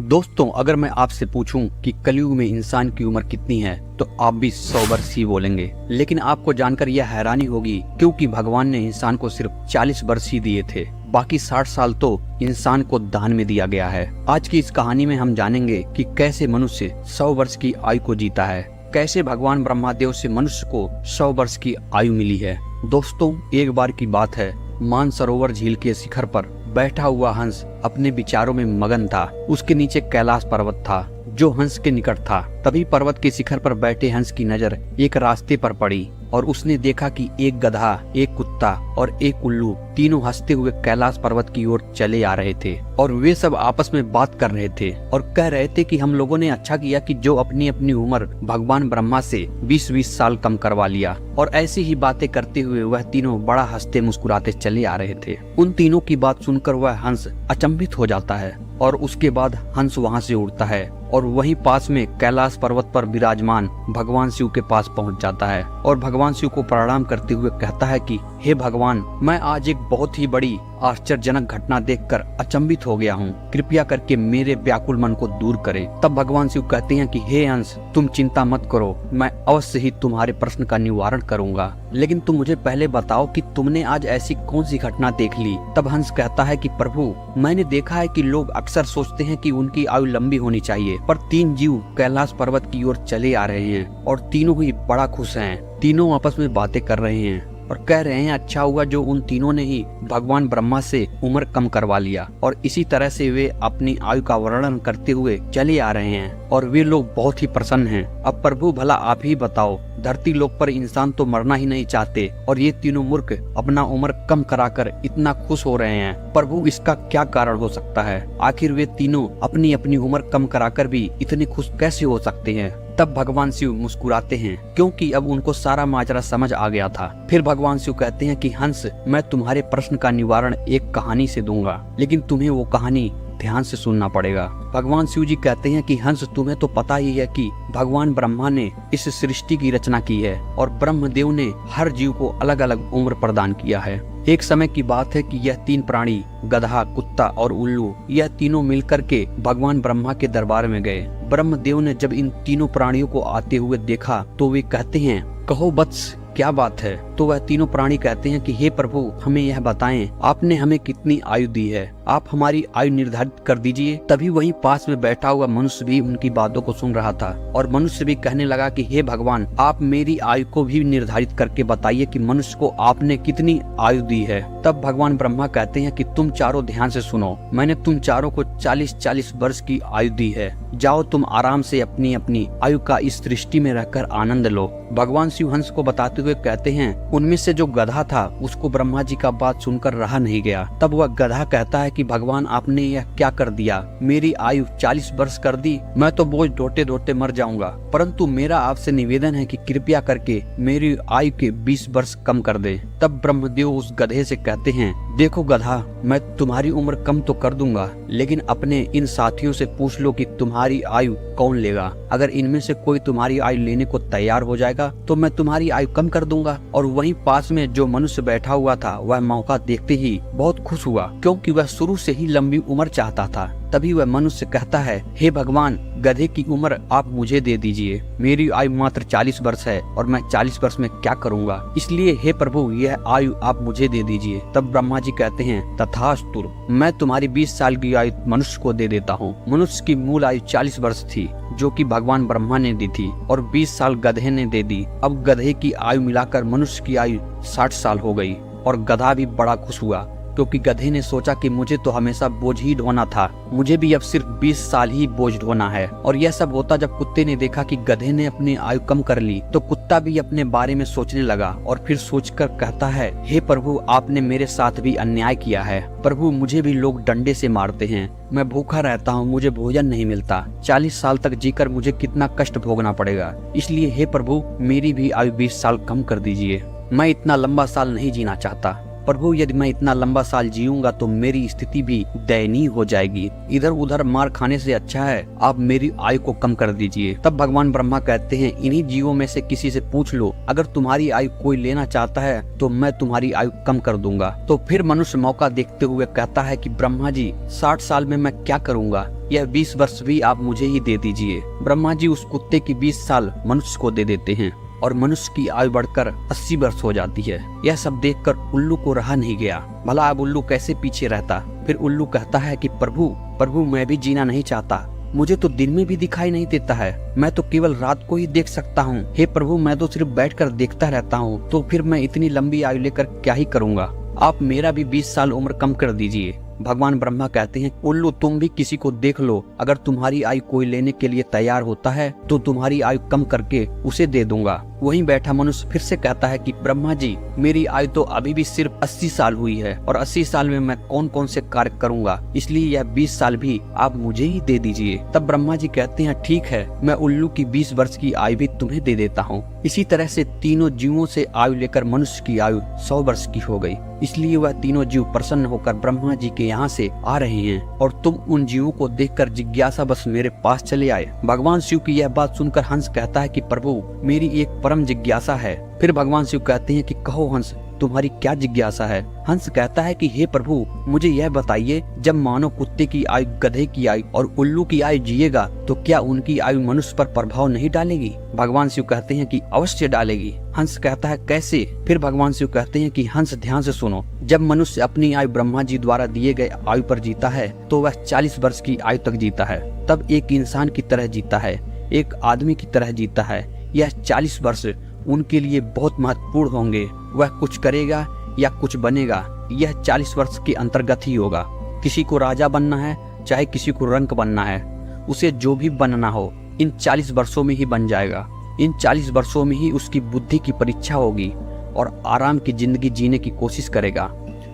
दोस्तों, अगर मैं आपसे पूछूं कि कलयुग में इंसान की उम्र कितनी है तो आप भी 100 वर्ष ही बोलेंगे। लेकिन आपको जानकर यह हैरानी होगी क्योंकि भगवान ने इंसान को सिर्फ 40 वर्ष ही दिए थे, बाकी 60 साल तो इंसान को दान में दिया गया है। आज की इस कहानी में हम जानेंगे कि कैसे मनुष्य 100 वर्ष की आयु को जीता है, कैसे भगवान ब्रह्मादेव से मनुष्य को 100 वर्ष की आयु मिली है। दोस्तों, एक बार की बात है, मानसरोवर झील के शिखर पर बैठा हुआ हंस अपने विचारों में मगन था। उसके नीचे कैलाश पर्वत था जो हंस के निकट था। तभी पर्वत के शिखर पर बैठे हंस की नजर एक रास्ते पर पड़ी और उसने देखा कि एक गधा, एक कुत्ता और एक उल्लू तीनों हंसते हुए कैलाश पर्वत की ओर चले आ रहे थे। और वे सब आपस में बात कर रहे थे और कह रहे थे कि हम लोगों ने अच्छा किया कि जो अपनी अपनी उम्र भगवान ब्रह्मा से 20-20 साल कम करवा लिया। और ऐसी ही बातें करते हुए वह तीनों बड़ा हंसते मुस्कुराते चले आ रहे थे। उन तीनों की बात सुनकर वह हंस अचंभित हो जाता है और उसके बाद हंस वहां से उड़ता है और वहीं पास में कैलाश पर्वत पर विराजमान भगवान शिव के पास पहुंच जाता है और भगवान शिव को प्रणाम करते हुए कहता है कि हे भगवान, मैं आज एक बहुत ही बड़ी आश्चर्यजनक घटना देखकर अचंभित हो गया हूँ, कृपया करके मेरे व्याकुल मन को दूर करें। तब भगवान शिव कहते हैं कि हे हंस, तुम चिंता मत करो, मैं अवश्य ही तुम्हारे प्रश्न का निवारण करूंगा, लेकिन तुम मुझे पहले बताओ कि तुमने आज ऐसी कौन सी घटना देख ली। तब हंस कहता है कि प्रभु, मैंने देखा है कि लोग अक्सर सोचते हैं कि उनकी आयु लंबी होनी चाहिए, पर 3 जीव कैलाश पर्वत की ओर चले आ रहे हैं और तीनों ही बड़ा खुश हैं। तीनों आपस में बातें कर रहे हैं और कह रहे हैं अच्छा हुआ जो उन तीनों ने ही भगवान ब्रह्मा से उम्र कम करवा लिया। और इसी तरह से वे अपनी आयु का वर्णन करते हुए चले आ रहे हैं और वे लोग बहुत ही प्रसन्न हैं। अब प्रभु, भला आप ही बताओ, धरती लोक पर इंसान तो मरना ही नहीं चाहते और ये तीनों मूर्ख अपना उम्र कम कराकर इतना खुश हो रहे हैं। प्रभु, इसका क्या कारण हो सकता है? आखिर वे तीनों अपनी अपनी उम्र कम कराकर भी इतने खुश कैसे हो सकते हैं? तब भगवान शिव मुस्कुराते हैं क्योंकि अब उनको सारा माजरा समझ आ गया था। फिर भगवान शिव कहते हैं कि हंस, मैं तुम्हारे प्रश्न का निवारण एक कहानी से दूंगा, लेकिन तुम्हें वो कहानी ध्यान से सुनना पड़ेगा। भगवान शिव जी कहते हैं कि हंस, तुम्हें तो पता ही है कि भगवान ब्रह्मा ने इस सृष्टि की रचना की है और ब्रह्मदेव ने हर जीव को अलग अलग उम्र प्रदान किया है। एक समय की बात है कि यह 3 प्राणी, गधा, कुत्ता और उल्लू, यह तीनों मिलकर के भगवान ब्रह्मा के दरबार में गए। ब्रह्मदेव ने जब इन तीनों प्राणियों को आते हुए देखा तो वे कहते हैं, कहो वत्स, क्या बात है? तो वह तीनों प्राणी कहते हैं कि हे प्रभु, हमें यह बताएं, आपने हमें कितनी आयु दी है, आप हमारी आयु निर्धारित कर दीजिए। तभी वहीं पास में बैठा हुआ मनुष्य भी उनकी बातों को सुन रहा था और मनुष्य भी कहने लगा कि हे भगवान, आप मेरी आयु को भी निर्धारित करके बताइए कि मनुष्य को आपने कितनी आयु दी है। तब भगवान ब्रह्मा कहते हैं कि तुम चारों ध्यान से सुनो, मैंने तुम चारों को 40-40 वर्ष की आयु दी है। जाओ, तुम आराम से अपनी अपनी आयु का इस सृष्टि में रहकर आनंद लो। भगवान शिव हंस को बताते हुए कहते हैं, उनमें से जो गधा था उसको ब्रह्मा जी का बात सुनकर रहा नहीं गया। तब वह गधा कहता है कि भगवान, आपने यह क्या कर दिया? मेरी आयु 40 वर्ष कर दी, मैं तो बोझ ढोते ढोते मर जाऊंगा, परंतु मेरा आपसे निवेदन है कि कृपया करके मेरी आयु के 20 वर्ष कम कर दे। तब ब्रह्मदेव उस गधे से कहते हैं, देखो गधा, मैं तुम्हारी उम्र कम तो कर दूंगा, लेकिन अपने इन साथियों से पूछ लो कि तुम्हारी आयु कौन लेगा। अगर इनमें से कोई तुम्हारी आयु लेने को तैयार हो जाएगा तो मैं तुम्हारी आयु कम कर दूंगा। और वहीं पास में जो मनुष्य बैठा हुआ था वह मौका देखते ही बहुत खुश हुआ क्योंकि वह शुरू से ही लंबी उम्र चाहता था। तभी वह मनुष्य कहता है, हे भगवान, गधे की उम्र आप मुझे दे दीजिए, मेरी आयु मात्र 40 वर्ष है और मैं 40 वर्ष में क्या करूंगा, इसलिए हे प्रभु, यह आयु आप मुझे दे दीजिए। तब ब्रह्मा जी कहते हैं, तथास्तु, मैं तुम्हारी 20 साल की आयु मनुष्य को दे देता हूँ। मनुष्य की मूल आयु 40 वर्ष थी जो कि भगवान ब्रह्मा ने दी थी और 20 साल गधे ने दे दी। अब गधे की आयु मिलाकर मनुष्य की आयु 60 साल हो गई और गधा भी बड़ा खुश हुआ क्योंकि गधे ने सोचा कि मुझे तो हमेशा बोझ ही ढोना था, मुझे भी अब सिर्फ 20 साल ही बोझ ढोना है। और यह सब होता जब कुत्ते ने देखा कि गधे ने अपनी आयु कम कर ली तो कुत्ता भी अपने बारे में सोचने लगा और फिर सोचकर कहता है, हे प्रभु, आपने मेरे साथ भी अन्याय किया है। प्रभु, मुझे भी लोग डंडे से मारते हैं, मैं भूखा रहता हूँ, मुझे भोजन नहीं मिलता, 40 साल तक जीकर मुझे कितना कष्ट भोगना पड़ेगा, इसलिए हे प्रभु, मेरी भी आयु 20 साल कम कर दीजिए, मैं इतना लंबा साल नहीं जीना चाहता। प्रभु यदि मैं इतना लंबा साल जीऊंगा तो मेरी स्थिति भी दयनीय हो जाएगी। इधर उधर मार खाने से अच्छा है आप मेरी आयु को कम कर दीजिए। तब भगवान ब्रह्मा कहते हैं, इन्हीं जीवों में से किसी से पूछ लो, अगर तुम्हारी आयु कोई लेना चाहता है तो मैं तुम्हारी आयु कम कर दूंगा। तो फिर मनुष्य मौका देखते हुए कहता है कि ब्रह्मा जी 60 साल में मैं क्या करूंगा, यह 20 वर्ष भी आप मुझे ही दे दीजिए। ब्रह्मा जी उस कुत्ते की 20 साल मनुष्य को दे देते हैं और मनुष्य की आयु बढ़कर 80 वर्ष हो जाती है। यह सब देखकर उल्लू को रहा नहीं गया, भला अब उल्लू कैसे पीछे रहता। फिर उल्लू कहता है कि प्रभु मैं भी जीना नहीं चाहता, मुझे तो दिन में भी दिखाई नहीं देता है, मैं तो केवल रात को ही देख सकता हूँ। हे प्रभु मैं तो सिर्फ बैठकर देखता रहता हूँ, तो फिर मैं इतनी लंबी आयु लेकर क्या ही करूँगा, आप मेरा भी 20 साल उम्र कम कर दीजिए। भगवान ब्रह्मा कहते हैं, उल्लू तुम भी किसी को देख लो, अगर तुम्हारी आयु कोई लेने के लिए तैयार होता है तो तुम्हारी आयु कम करके उसे दे दूंगा। वहीं बैठा मनुष्य फिर से कहता है कि ब्रह्मा जी मेरी आयु तो अभी भी सिर्फ 80 साल हुई है और 80 साल में मैं कौन कौन से कार्य करूंगा, इसलिए यह 20 साल भी आप मुझे ही दे दीजिए। तब ब्रह्मा जी कहते हैं, ठीक है मैं उल्लू की 20 वर्ष की आयु भी तुम्हें दे देता हूँ। इसी तरह से तीनों जीवों से आयु लेकर मनुष्य की आयु 100 वर्ष की हो गई। इसलिए वह तीनों जीव प्रसन्न होकर ब्रह्मा जी के यहाँ से आ रहे हैं और तुम उन जीवों को देखकर जिज्ञासा बस मेरे पास चले आए। भगवान शिव की यह बात सुनकर हंस कहता है कि प्रभु मेरी एक परम जिज्ञासा है। फिर भगवान शिव कहते हैं कि कहो हंस तुम्हारी क्या जिज्ञासा है। हंस कहता है कि हे प्रभु मुझे यह बताइए, जब मानो कुत्ते की आयु गधे की आयु और उल्लू की आयु जिएगा तो क्या उनकी आयु मनुष्य पर प्रभाव नहीं डालेगी। भगवान शिव कहते हैं कि अवश्य डालेगी। हंस कहता है कैसे। फिर भगवान शिव कहते हैं कि हंस ध्यान से सुनो, जब मनुष्य अपनी आयु ब्रह्मा जी द्वारा दिए गए आयु पर जीता है तो वह 40 वर्ष की आयु तक जीता है। तब एक इंसान की तरह जीता है, एक आदमी की तरह जीता है। यह 40 वर्ष उनके लिए बहुत महत्वपूर्ण होंगे। वह कुछ करेगा या कुछ बनेगा, यह 40 वर्ष के अंतर्गत ही होगा। किसी को राजा बनना है चाहे किसी को रंक बनना है, उसे जो भी बनना हो इन 40 वर्षों में ही बन जाएगा। इन 40 वर्षों में ही उसकी बुद्धि की परीक्षा होगी और आराम की जिंदगी जीने की कोशिश करेगा।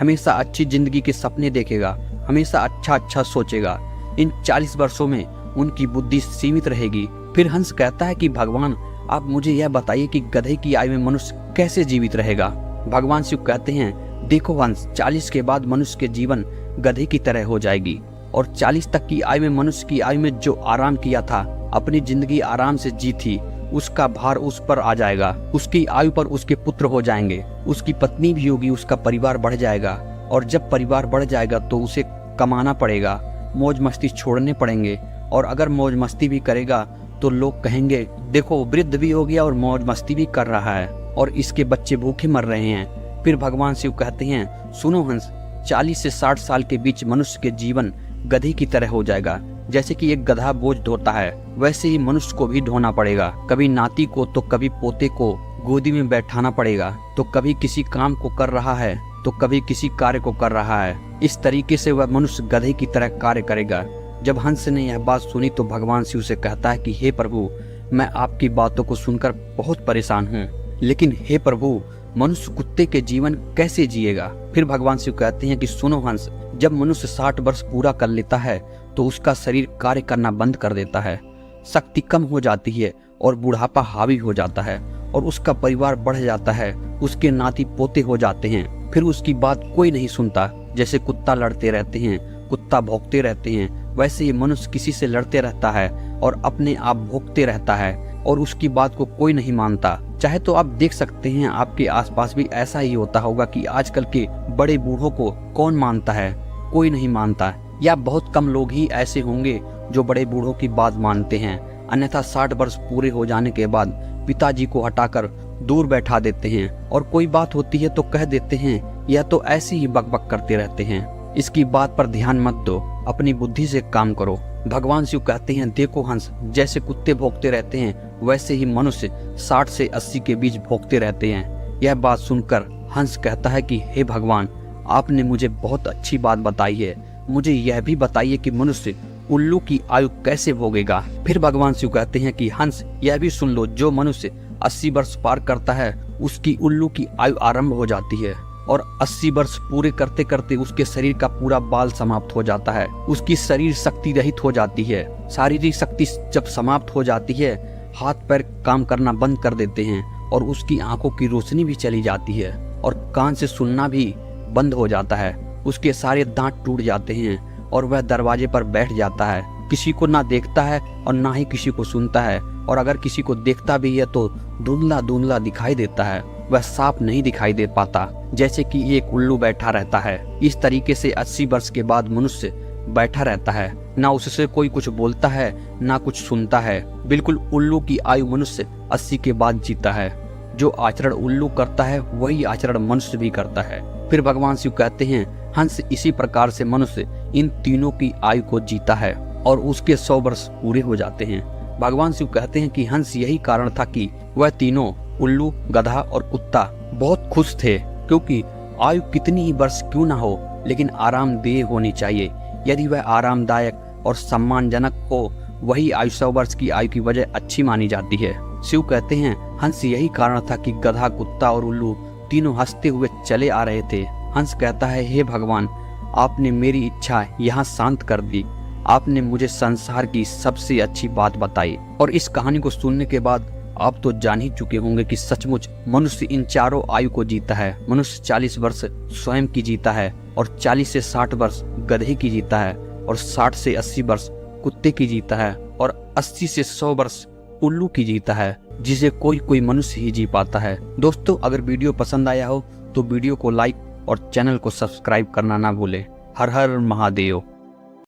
हमेशा अच्छी जिंदगी के सपने देखेगा, हमेशा अच्छा सोचेगा। इन 40 वर्षों में उनकी बुद्धि सीमित रहेगी। फिर हंस कहता है कि भगवान आप मुझे यह बताइए कि गधे की आयु में मनुष्य कैसे जीवित रहेगा। भगवान शिव कहते हैं, देखो हंस 40 के बाद मनुष्य के जीवन गधे की तरह हो जाएगी और 40 तक की आयु में मनुष्य की आयु में जो आराम किया था, अपनी जिंदगी आराम से जी थी, उसका भार उस पर आ जाएगा। उसकी आयु पर उसके पुत्र हो जाएंगे, उसकी पत्नी भी होगी, उसका परिवार बढ़ जाएगा और जब परिवार बढ़ जाएगा तो उसे कमाना पड़ेगा, मौज मस्ती छोड़ने पड़ेंगे और अगर मौज मस्ती भी करेगा तो लोग कहेंगे देखो वृद्ध भी हो गया और मौज मस्ती भी कर रहा है और इसके बच्चे भूखे मर रहे हैं। फिर भगवान शिव कहते हैं, सुनो हंस 40 से 60 साल के बीच मनुष्य के जीवन गधे की तरह हो जाएगा। जैसे कि एक गधा बोझ ढोता है वैसे ही मनुष्य को भी ढोना पड़ेगा। कभी नाती को तो कभी पोते को गोदी में बैठाना पड़ेगा, तो कभी किसी काम को कर रहा है तो कभी किसी कार्य को कर रहा है। इस तरीके से वह मनुष्य गधे की तरह कार्य करेगा। जब हंस ने यह बात सुनी तो भगवान शिव से कहता है कि हे प्रभु मैं आपकी बातों को सुनकर बहुत परेशान हूँ, लेकिन हे प्रभु मनुष्य कुत्ते के जीवन कैसे जिएगा। फिर भगवान शिव कहते हैं कि सुनो हंस, जब मनुष्य 60 वर्ष पूरा कर लेता है तो उसका शरीर कार्य करना बंद कर देता है, शक्ति कम हो जाती है और बुढ़ापा हावी हो जाता है और उसका परिवार बढ़ जाता है, उसके नाती पोते हो जाते हैं। फिर उसकी बात कोई नहीं सुनता। जैसे कुत्ता लड़ते रहते हैं, कुत्ता भौंकते रहते हैं, वैसे ही मनुष्य किसी से लड़ते रहता है और अपने आप भौंकते रहता है और उसकी बात को कोई नहीं मानता। चाहे तो आप देख सकते हैं आपके आसपास भी ऐसा ही होता होगा कि आजकल के बड़े बूढ़ों को कौन मानता है, कोई नहीं मानता, या बहुत कम लोग ही ऐसे होंगे जो बड़े बूढ़ों की बात मानते हैं। अन्यथा 60 वर्ष पूरे हो जाने के बाद पिताजी को हटाकर दूर बैठा देते हैं और कोई बात होती है तो कह देते हैं यह तो ऐसे ही बकबक करते रहते हैं, इसकी बात पर ध्यान मत दो, अपनी बुद्धि से काम करो। भगवान शिव कहते हैं देखो हंस, जैसे कुत्ते भौंकते रहते हैं वैसे ही मनुष्य 60 से 80 के बीच भौंकते रहते हैं। यह बात सुनकर हंस कहता है कि हे भगवान आपने मुझे बहुत अच्छी बात बताई है, मुझे यह भी बताइए कि मनुष्य उल्लू की आयु कैसे भोगेगा। फिर भगवान शिव कहते हैं कि हंस यह भी सुन लो, जो मनुष्य 80 वर्ष पार करता है उसकी उल्लू की आयु आरंभ हो जाती है और 80 वर्ष पूरे करते करते उसके शरीर का पूरा बाल समाप्त हो जाता है, उसकी शरीर शक्ति रहित हो जाती है। शारीरिक शक्ति जब समाप्त हो जाती है हाथ पैर काम करना बंद कर देते हैं और उसकी आंखों की रोशनी भी चली जाती है और कान से सुनना भी बंद हो जाता है, उसके सारे दांत टूट जाते हैं और वह दरवाजे पर बैठ जाता है। किसी को ना देखता है और ना ही किसी को सुनता है, और अगर किसी को देखता भी है तो धुंधला धुंधला दिखाई देता है, वह साफ नहीं दिखाई दे पाता, जैसे कि एक उल्लू बैठा रहता है। इस तरीके से 80 वर्ष के बाद मनुष्य बैठा रहता है, ना उससे कोई कुछ बोलता है ना कुछ सुनता है। बिल्कुल उल्लू की आयु मनुष्य 80 के बाद जीता है। जो आचरण उल्लू करता है वही आचरण मनुष्य भी करता है। फिर भगवान शिव कहते हैं हंस इसी प्रकार से मनुष्य इन तीनों की आयु को जीता है और उसके 100 वर्ष पूरे हो जाते हैं। भगवान शिव कहते हैं कि हंस यही कारण था कि वह तीनों उल्लू, गधा और कुत्ता बहुत खुश थे, क्योंकि आयु कितनी ही वर्ष क्यों ना हो लेकिन आरामदेह होनी चाहिए। यदि वह आरामदायक और सम्मानजनक हो, वही आयु 100 वर्ष की आयु की वजह अच्छी मानी जाती है। शिव कहते हैं हंस यही कारण था कि गधा, कुत्ता और उल्लू तीनों हंसते हुए चले आ रहे थे। हंस कहता है, हे भगवान, आपने मेरी इच्छा यहाँ शांत कर दी। आपने मुझे संसार की सबसे अच्छी बात बताई। और इस कहानी को सुनने के बाद आप तो जान ही चुके होंगे कि सचमुच मनुष्य इन चारों आयु को जीता है। मनुष्य 40 वर्ष स्वयं की जीता है, और 40 से 60 वर्ष गधे की जीता है, और 60 से 80 वर्ष कुत्ते की जीता है, और 80 से 100 वर्ष उल्लू की जीता है, जिसे कोई कोई मनुष्य ही जी पाता है। दोस्तों, अगर वीडियो पसंद आया हो तो वीडियो को लाइक और चैनल को सब्सक्राइब करना ना भूलें। हर हर महादेव।